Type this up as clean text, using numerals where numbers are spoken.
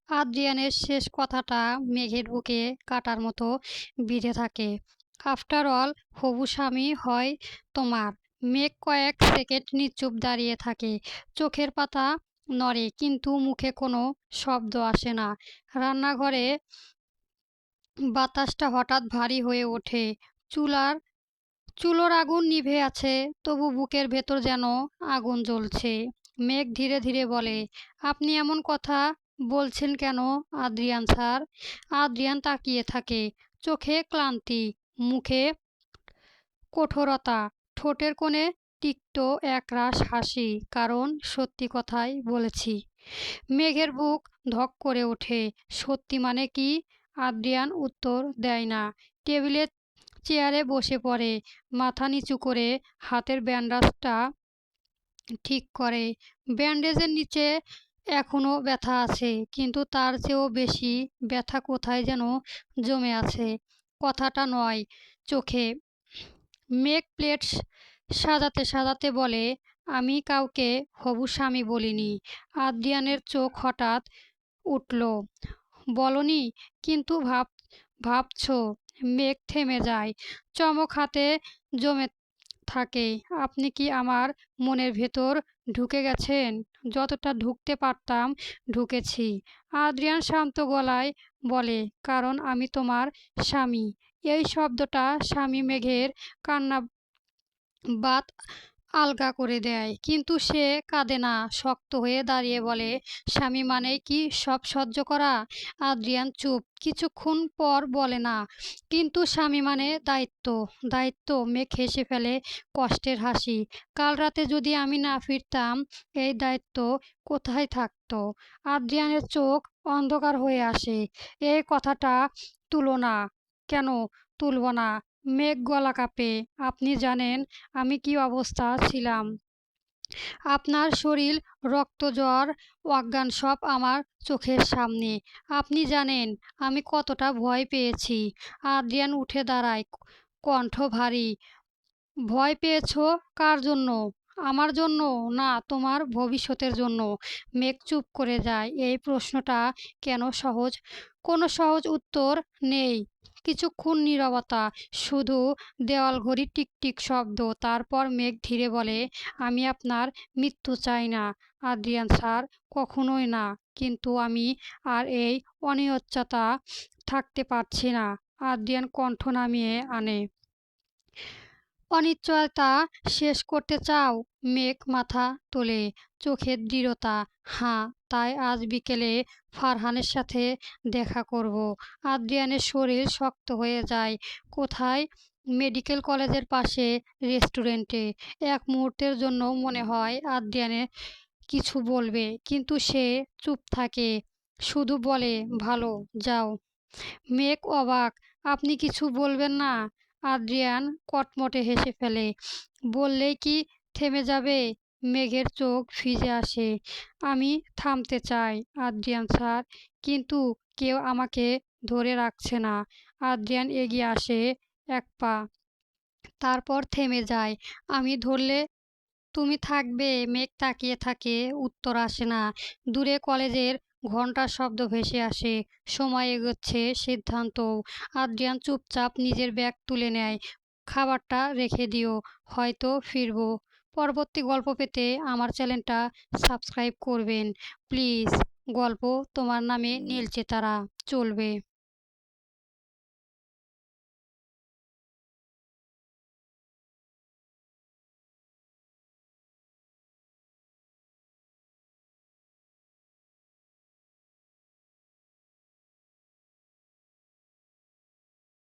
আদ্রিয়ানের শেষ কথাটা মেঘের বুকে কাটার মতো বিঁধে থাকে। আফটার অল হবু স্বামী হয় তোমার। মেঘ কয়েক সেকেন্ড নিশ্চুপ দাঁড়িয়ে থাকে। চোখের পাতা নড়ে কিন্তু মুখে কোনো শব্দ আসে না। রান্নাঘরে বাতাসটা হঠাৎ ভারী হয়ে ওঠে। চুলার চুলোর আগুন নিভে আছে, তবু বুকের ভেতর যেন আগুন জ্বলছে। মেঘ ধীরে ধীরে বলে, আপনি এমন কথা বলছেন কেন আদ্রিয়ান স্যার? আদ্রিয়ান তাকিয়ে থাকে, চোখে ক্লান্তি, মুখে কঠোরতা, ঠোঁটের কোণে তিক্ত একরাশ হাসি। কারণ সত্যি কথাই বলেছি। মেঘের বুক ধক করে ওঠে। সত্যি মানে কি? আদ্রিয়ান উত্তর দেয় না। টেবিলে চেয়ারে বসে পড়ে, মাথা নিচু করে হাতের ব্যান্ডেজটা ঠিক করে। ব্যান্ডেজের নিচে এখনো ব্যথা আছে, কিন্তু তার চেয়েও বেশি ব্যথা কোথায় যেন জমে আছে। কথাটা নয়, চোখে। মেঘ প্লেট সাজাতে সাজাতে বলে, আমি কাউকে হবু স্বামী বলিনি। আদ্রিয়ানের চোখ হঠাৎ উঠল। বলনি, কিন্তু ভাবছো। মেঘ থেমে যায়, চমক হাতে জমে থাকে। আপনি কি আমার মনের ভেতর ঢুকে গেছেন? যতটা ঢুকতে পারতাম ঢুকেছি। আদ্রিয়ান শান্ত গলায় বলে, কারণ আমি তোমার স্বামী। এই শব্দটা স্বামী মেঘের কান্না বাত আলগা করে দেয়, কিন্তু সে কাঁদে না। শক্ত হয়ে দাঁড়িয়ে বলে, স্বামী মানেই কি সব সহ্য করা? আদ্রিয়ান চুপ। কিছুক্ষণ পর বলে, না, কিন্তু স্বামী মানে দায়িত্ব। দায়িত্ব? মেঘ হেসে ফেলে কষ্টের হাসি। কাল রাতে যদি আমি না ফিরতাম, এই দায়িত্ব কোথায় থাকতো? আদ্রিয়ানের চোখ অন্ধকার হয়ে আসে। এই কথাটা তুলো না। কেন তুলব না? মেঘ গলা কাঁপে। আপনি জানেন আমি কি অবস্থা ছিলাম? আপনার শরীর, রক্ত, জ্বর, অজ্ঞান সব আমার চোখের সামনে। আপনি জানেন আমি কতটা ভয় পেয়েছি। আদ্রিয়ান উঠে দাঁড়ায়, কণ্ঠ ভারী। ভয় পেয়েছো? কার জন্য? আমার জন্য? না, তোমার ভবিষ্যতের জন্য। মেঘ চুপ করে যায়। এই প্রশ্নটা কেন সহজ? কোনো সহজ উত্তর নেই। কিছুক্ষণ নীরবতা, শুধু দেওয়াল ঘড়ির টিকটিক শব্দ। তারপর মেঘ ধীরে বলে, আমি আপনার মৃত্যু চাই না আদ্রিয়ান স্যার, কখনোই না। কিন্তু আমি আর এই অনিশ্চয়তা থাকতে পারছি না। আদ্রিয়ান কণ্ঠ নামিয়ে আনে, অনিশ্চয়তা শেষ করতে চাও? মেঘ মাথা তোলে, চোখের দৃঢ়তা। হ্যাঁ, তাই আজ বিকেলে ফারহানের সাথে দেখা করব। আদ্রিয়ানের শরীর শক্ত হয়ে যায়। কোথায়? মেডিকেল কলেজের পাশে রেস্টুরেন্টে। এক মুহূর্তের জন্য মনে হয় আদ্রিয়ানের কিছু বলবে, কিন্তু সে চুপ থাকে, শুধু বলে, ভালো, যাও। মেঘ অবাক, আপনি কিছু বলবেন না? আদ্রিয়ান কটমটে হেসে ফেলে, বললেই কি থেমে যাবে? মেঘের চোখ ভিজে আসে। আমি থামতে চাই আদ্রিয়ান স্যার, কিন্তু কেউ আমাকে ধরে রাখছে না। আদ্রিয়ান এগিয়ে আসে এক পা, তারপর থেমে যায়। আমি ধরলে তুমি থাকবে? মেঘ তাকিয়ে থাকে, উত্তর আসে না। দূরে কলেজের ঘন্টার শব্দ ভেসে আসে। সময় এগোচ্ছে, সিদ্ধান্তও। আদ্রিয়ান চুপচাপ নিজের ব্যাগ তুলে নেয়। খাবারটা রেখে দিও, হয়তো ফিরবো। পরবর্তী গল্প পেতে আমার চ্যানেলটা সাবস্ক্রাইব করবেন প্লিজ। গল্প তোমার নামে নীলচে তারা চলবে।